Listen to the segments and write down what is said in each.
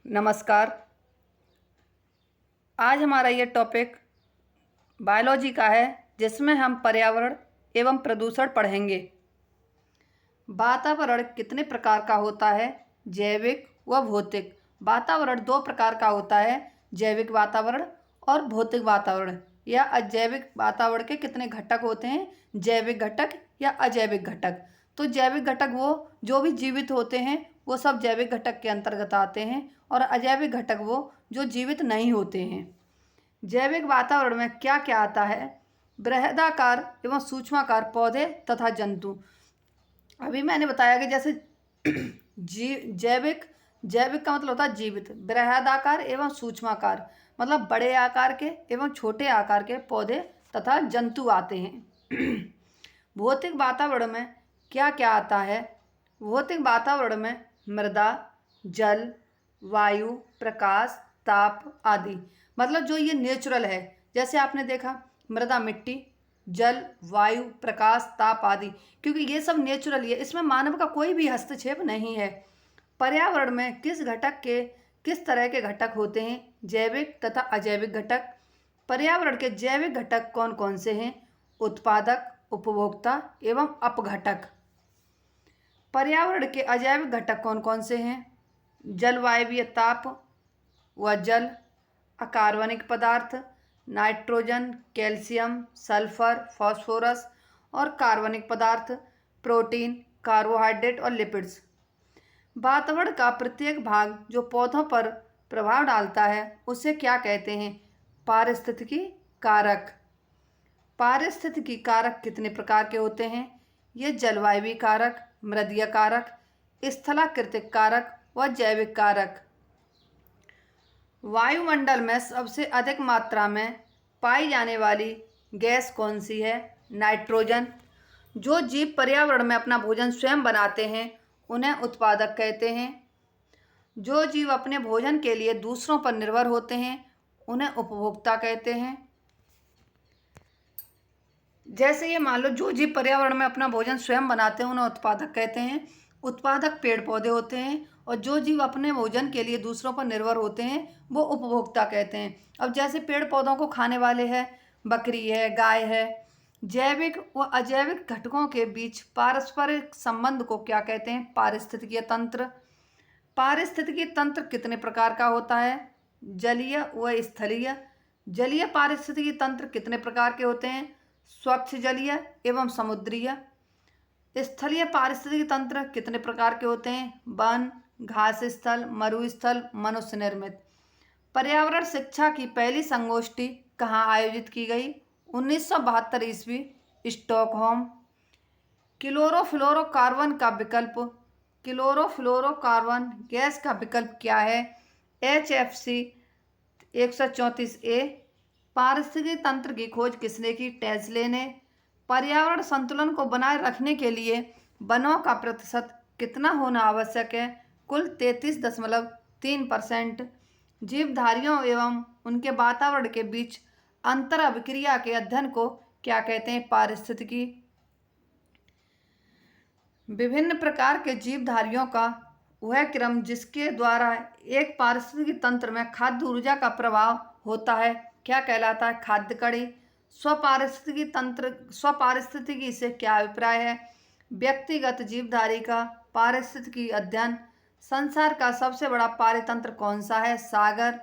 नमस्कार। आज हमारा ये टॉपिक बायोलॉजी का है, जिसमें हम पर्यावरण एवं प्रदूषण पढ़ेंगे। वातावरण कितने प्रकार का होता है? जैविक व भौतिक। वातावरण दो प्रकार का होता है, जैविक वातावरण और भौतिक वातावरण। या अजैविक वातावरण के कितने घटक होते हैं? जैविक घटक या अजैविक घटक। तो जैविक घटक वो जो भी जीवित होते हैं वो सब जैविक घटक के अंतर्गत आते हैं, और अजैविक घटक वो जो जीवित नहीं होते हैं। जैविक वातावरण में क्या क्या आता है? बृहदाकार एवं सूक्ष्माकार पौधे तथा जंतु। अभी मैंने बताया कि जैसे जैविक जैविक का मतलब होता है जीवित। बृहदाकार एवं सूक्ष्माकार मतलब बड़े आकार के एवं छोटे आकार के पौधे तथा जंतु आते हैं। भौतिक वातावरण में क्या क्या आता है? भौतिक वातावरण में मृदा, जल, वायु, प्रकाश, ताप आदि। मतलब जो ये नेचुरल है, जैसे आपने देखा मृदा मिट्टी, जल, वायु, प्रकाश, ताप आदि, क्योंकि ये सब नेचुरल है, इसमें मानव का कोई भी हस्तक्षेप नहीं है। पर्यावरण में किस तरह के घटक होते हैं? जैविक तथा अजैविक घटक। पर्यावरण के जैविक घटक कौन कौन से हैं? उत्पादक, उपभोक्ता एवं अपघटक। पर्यावरण के अजैविक घटक कौन कौन से हैं? जलवायवीय ताप व जल, अकार्बनिक पदार्थ, नाइट्रोजन, कैल्शियम, सल्फर, फास्फोरस और कार्बनिक पदार्थ, प्रोटीन, कार्बोहाइड्रेट और लिपिड्स। वातावरण का प्रत्येक भाग जो पौधों पर प्रभाव डालता है उसे क्या कहते हैं? पारिस्थितिकी कारक। पारिस्थितिकी कारक कितने प्रकार के होते हैं? ये जलवायवीय कारक, मृदीय कारक, स्थलाकृतिक कारक व जैविक कारक। वायुमंडल में सबसे अधिक मात्रा में पाई जाने वाली गैस कौन सी है? नाइट्रोजन। जो जीव पर्यावरण में अपना भोजन स्वयं बनाते हैं उन्हें उत्पादक कहते हैं। जो जीव अपने भोजन के लिए दूसरों पर निर्भर होते हैं उन्हें उपभोक्ता कहते हैं। जैसे ये मान लो जो जीव पर्यावरण में अपना भोजन स्वयं बनाते हैं उन्हें उत्पादक कहते हैं। उत्पादक पेड़ पौधे होते हैं, और जो जीव अपने भोजन के लिए दूसरों पर निर्भर होते हैं वो उपभोक्ता कहते हैं। अब जैसे पेड़ पौधों को खाने वाले हैं, बकरी है, गाय है। जैविक व अजैविक घटकों के बीच पारस्परिक संबंध को क्या कहते हैं? पारिस्थितिकीय तंत्र। पारिस्थितिकीय तंत्र कितने प्रकार का होता है? जलीय व स्थलीय। जलीय पारिस्थितिकीय तंत्र कितने प्रकार के होते हैं? स्वच्छ जलीय एवं समुद्रीय। स्थलीय पारिस्थितिकी तंत्र कितने प्रकार के होते हैं? वन, घास स्थल, मरुस्थल, मनुष्य निर्मित। पर्यावरण शिक्षा की पहली संगोष्ठी कहाँ आयोजित की गई? 1972 ईस्वी, स्टॉकहोम। क्लोरोफ्लोरोकार्बन का विकल्प। क्लोरोफ्लोरोकार्बन गैस का विकल्प क्या है? HFC 134A। पारिस्थितिकी तंत्र की खोज किसने की? टेस्ले ने। पर्यावरण संतुलन को बनाए रखने के लिए वनों का प्रतिशत कितना होना आवश्यक है? कुल 33.3%। जीवधारियों एवं उनके वातावरण के बीच अंतर अभिक्रिया के अध्ययन को क्या कहते हैं? पारिस्थितिकी। विभिन्न प्रकार के जीवधारियों का वह क्रम जिसके द्वारा एक पारिस्थितिकी तंत्र में खाद्य ऊर्जा का प्रभाव होता है क्या कहलाता है? खाद्य कड़ी। स्वपारिस्थितिकी से क्या अभिप्राय है? व्यक्तिगत जीवधारी का पारिस्थितिकी अध्ययन। संसार का सबसे बड़ा पारितंत्र कौन सा है? सागर।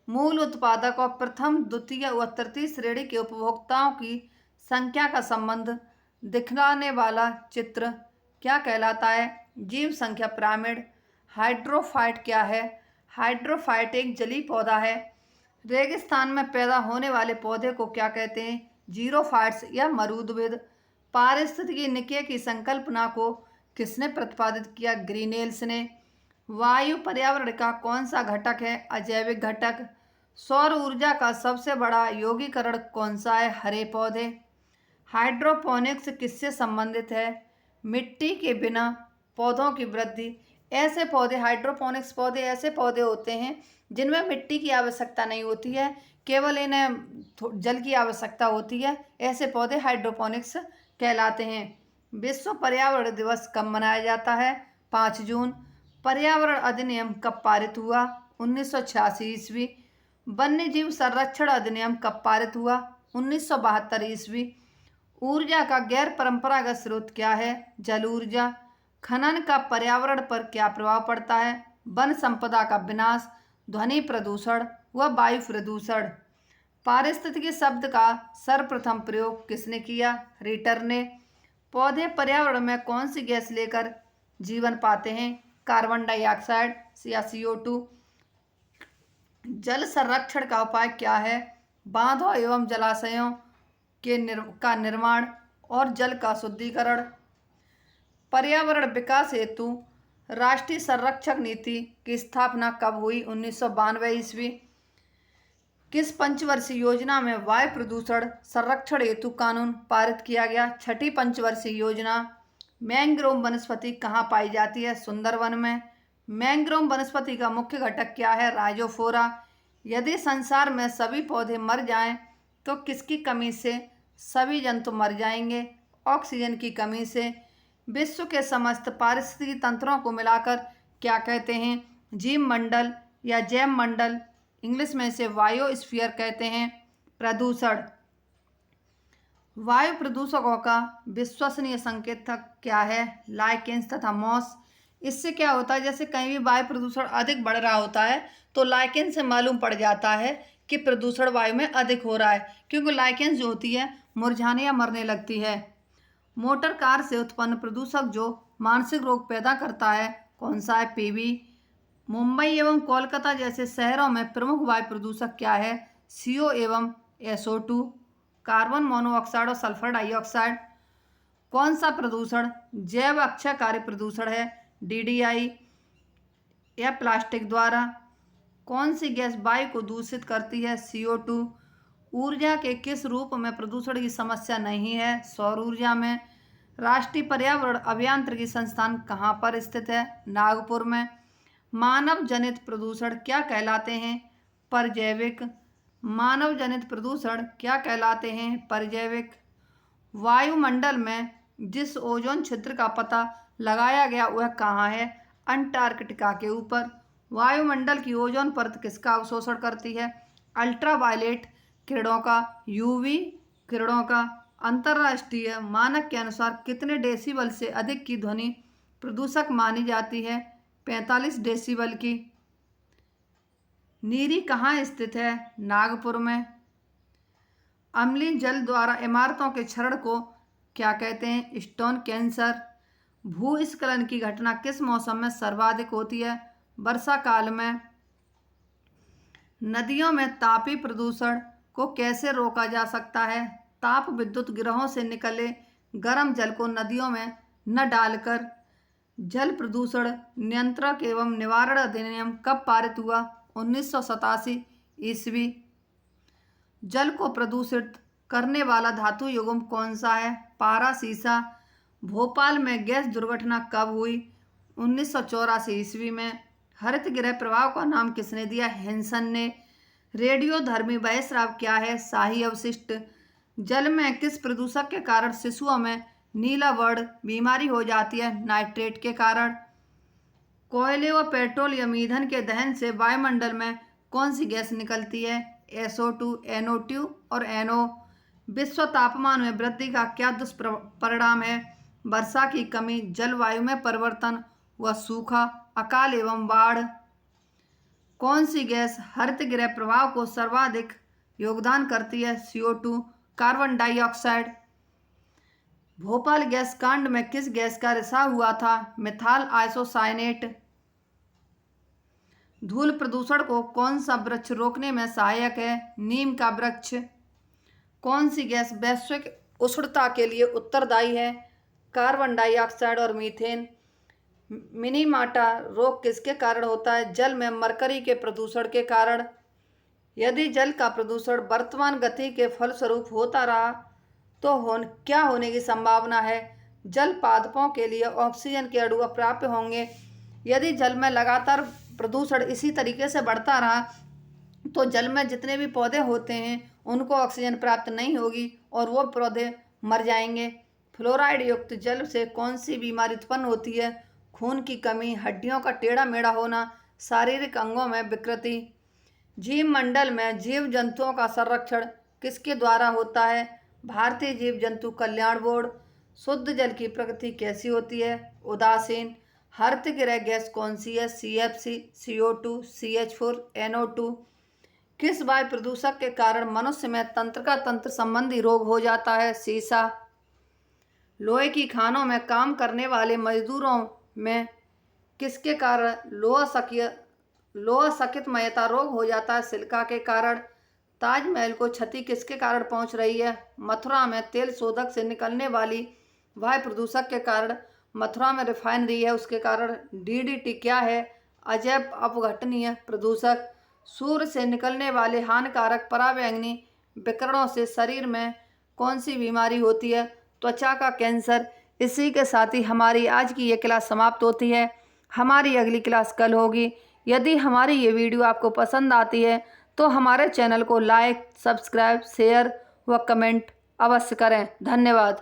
मूल उत्पादक और प्रथम, द्वितीय व तृतीय श्रेणी के उपभोक्ताओं की संख्या का संबंध दिखलाने वाला चित्र क्या कहलाता है? जीव संख्या पिरामिड। हाइड्रोफाइट क्या है? हाइड्रोफाइट एक जलीय पौधा है। रेगिस्तान में पैदा होने वाले पौधे को क्या कहते हैं? जीरोफाइट्स या मरूदुभिद। पारिस्थितिकी निकाय की संकल्पना को किसने प्रतिपादित किया? ग्रीनेल्स ने। वायु पर्यावरण का कौन सा घटक है? अजैविक घटक। सौर ऊर्जा का सबसे बड़ा यौगिकरण कौन सा है? हरे पौधे। हाइड्रोपोनिक्स किससे संबंधित है? मिट्टी के बिना पौधों की वृद्धि। ऐसे पौधे, हाइड्रोपोनिक्स पौधे ऐसे पौधे होते हैं जिनमें मिट्टी की आवश्यकता नहीं होती है, केवल इन्हें जल की आवश्यकता होती है। ऐसे पौधे हाइड्रोपोनिक्स कहलाते हैं। विश्व पर्यावरण दिवस कब मनाया जाता है? 5 जून। पर्यावरण अधिनियम कब पारित हुआ? 1986 ईस्वी। वन्य जीव संरक्षण अधिनियम कब पारित हुआ? 1972 ईस्वी। ऊर्जा का गैर परंपरागत स्रोत क्या है? जल ऊर्जा। खनन का पर्यावरण पर क्या प्रभाव पड़ता है? वन संपदा का विनाश, ध्वनि प्रदूषण व वायु प्रदूषण। पारिस्थितिकी शब्द का सर्वप्रथम प्रयोग किसने किया? रिटर ने। पौधे पर्यावरण में कौन सी गैस लेकर जीवन पाते हैं? कार्बन डाइऑक्साइड या CO2। जल संरक्षण का उपाय क्या है? बांधों एवं जलाशयों का निर्माण और जल का शुद्धिकरण। पर्यावरण विकास हेतु राष्ट्रीय संरक्षक नीति की स्थापना कब हुई? 1992 ईस्वी। किस पंचवर्षीय योजना में वायु प्रदूषण संरक्षण हेतु कानून पारित किया गया? छठी पंचवर्षीय योजना। मैंग्रोव वनस्पति कहाँ पाई जाती है? सुंदरवन में। मैंग्रोव वनस्पति का मुख्य घटक क्या है? राइजोफोरा। यदि संसार में सभी पौधे मर जाएं तो किसकी कमी से सभी जंतु मर जाएंगे? ऑक्सीजन की कमी से। विश्व के समस्त पारिस्थितिक तंत्रों को मिलाकर क्या कहते हैं? जीव मंडल या जैव मंडल। इंग्लिश में इसे बायोस्फीयर कहते हैं। प्रदूषण। वायु प्रदूषकों का विश्वसनीय संकेतक क्या है? लाइकेन्स तथा मॉस। इससे क्या होता है, जैसे कहीं भी वायु प्रदूषण अधिक बढ़ रहा होता है तो लाइकेन से मालूम पड़ जाता है कि प्रदूषण वायु में अधिक हो रहा है, क्योंकि लाइकेन जो होती है मुरझाने या मरने लगती है। मोटर कार से उत्पन्न प्रदूषक जो मानसिक रोग पैदा करता है कौन सा है? PV। मुंबई एवं कोलकाता जैसे शहरों में प्रमुख वायु प्रदूषक क्या है? CO एवं SO2, कार्बन मोनोऑक्साइड और सल्फर डाइऑक्साइड। कौन सा प्रदूषण जैव अक्षयकारी प्रदूषण है? DDI या प्लास्टिक द्वारा। कौन सी गैस वायु को दूषित करती है? CO2। ऊर्जा के किस रूप में प्रदूषण की समस्या नहीं है? सौर ऊर्जा में। राष्ट्रीय पर्यावरण अभियांत्रिकी संस्थान कहाँ पर स्थित है? नागपुर में। मानव जनित प्रदूषण क्या कहलाते हैं? परजैविक। मानव जनित प्रदूषण क्या कहलाते हैं? परजैविक। वायुमंडल में जिस ओजोन छिद्र का पता लगाया गया वह कहाँ है? अंटार्कटिका के ऊपर। वायुमंडल की ओजोन परत किसका अवशोषण करती है? अल्ट्रावायलेट किरणों का, UV किरणों का। अंतर्राष्ट्रीय मानक के अनुसार कितने डेसिबल से अधिक की ध्वनि प्रदूषक मानी जाती है? 45 डेसिबल की। नीरी कहाँ स्थित है? नागपुर में। अम्लीय जल द्वारा इमारतों के क्षरण को क्या कहते हैं? Stone cancer. भूस्खलन की घटना किस मौसम में सर्वाधिक होती है? वर्षा काल में। नदियों में तापीय प्रदूषण को कैसे रोका जा सकता है? ताप विद्युत गिरोह से निकले गर्म जल को नदियों में न डालकर। जल प्रदूषण नियंत्रण एवं निवारण अधिनियम कब पारित हुआ? 1987 ईस्वी। जल को प्रदूषित करने वाला धातु युग्म कौन सा है? पारा सीसा। भोपाल में गैस दुर्घटना कब हुई? 1984 ईस्वी में। हरित गृह प्रभाव का नाम किसने दिया? हेंसन ने। रेडियोधर्मी बहिस्राव क्या है? शाही अवशिष्ट। जल में किस प्रदूषक के कारण शिशुओं में नीला वर्ण बीमारी हो जाती है? नाइट्रेट के कारण। कोयले व पेट्रोलियम ईंधन के दहन से वायुमंडल में कौन सी गैस निकलती है? SO2, NO2 और NO। विश्व तापमान में वृद्धि का क्या दुष्परिणाम है? वर्षा की कमी, जलवायु में परिवर्तन व सूखा, अकाल एवं बाढ़। कौन सी गैस हरित गृह प्रभाव को सर्वाधिक योगदान करती है? CO2, carbon dioxide. Bhopal gas कांड में किस गैस का रिसाव हुआ था? Methyl isocyanate. धूल प्रदूषण को कौन सा वृक्ष रोकने में सहायक है? नीम का वृक्ष। कौन सी गैस वैश्विक उष्णता के लिए उत्तरदायी है? कार्बन डाइऑक्साइड और मीथेन। मिनीमाटा रोग किसके कारण होता है? जल में मरकरी के प्रदूषण के कारण। यदि जल का प्रदूषण वर्तमान गति के फलस्वरूप होता रहा तो क्या होने की संभावना है? जल पादपों के लिए ऑक्सीजन के अणु अप्राप्य होंगे। यदि जल में लगातार प्रदूषण इसी तरीके से बढ़ता रहा तो जल में जितने भी पौधे होते हैं उनको ऑक्सीजन प्राप्त नहीं होगी और वो पौधे मर जाएंगे। फ्लोराइड युक्त जल से कौन सी बीमारी उत्पन्न होती है? खून की कमी, हड्डियों का टेढ़ा मेढ़ा होना, शारीरिक अंगों में विकृति। जीव मंडल में जीव जंतुओं का संरक्षण किसके द्वारा होता है? भारतीय जीव जंतु कल्याण बोर्ड। शुद्ध जल की प्रकृति कैसी होती है? उदासीन। हरितगृह गैस कौन सी है? CFC, CO2, CH4, NO2। किस वायु प्रदूषक के कारण मनुष्य में तंत्र संबंधी रोग हो जाता है? सीसा। लोहे की खानों में काम करने वाले मजदूरों में किसके कारण लोहा सकितमयता रोग हो जाता है? सिलिका के कारण। ताजमहल को क्षति किसके कारण पहुंच रही है? मथुरा में तेल शोधक से निकलने वाली वायु प्रदूषक के कारण। मथुरा में रिफाइनरी है, उसके कारण। DDT क्या है? अजैव अपघटनीय प्रदूषक। सूर्य से निकलने वाले हानिकारक पराबैंगनी विकिरणों से शरीर में कौन सी बीमारी होती है? त्वचा का कैंसर। इसी के साथ ही हमारी आज की ये क्लास समाप्त होती है। हमारी अगली क्लास कल होगी। यदि हमारी ये वीडियो आपको पसंद आती है तो हमारे चैनल को लाइक, सब्सक्राइब, शेयर व कमेंट अवश्य करें। धन्यवाद।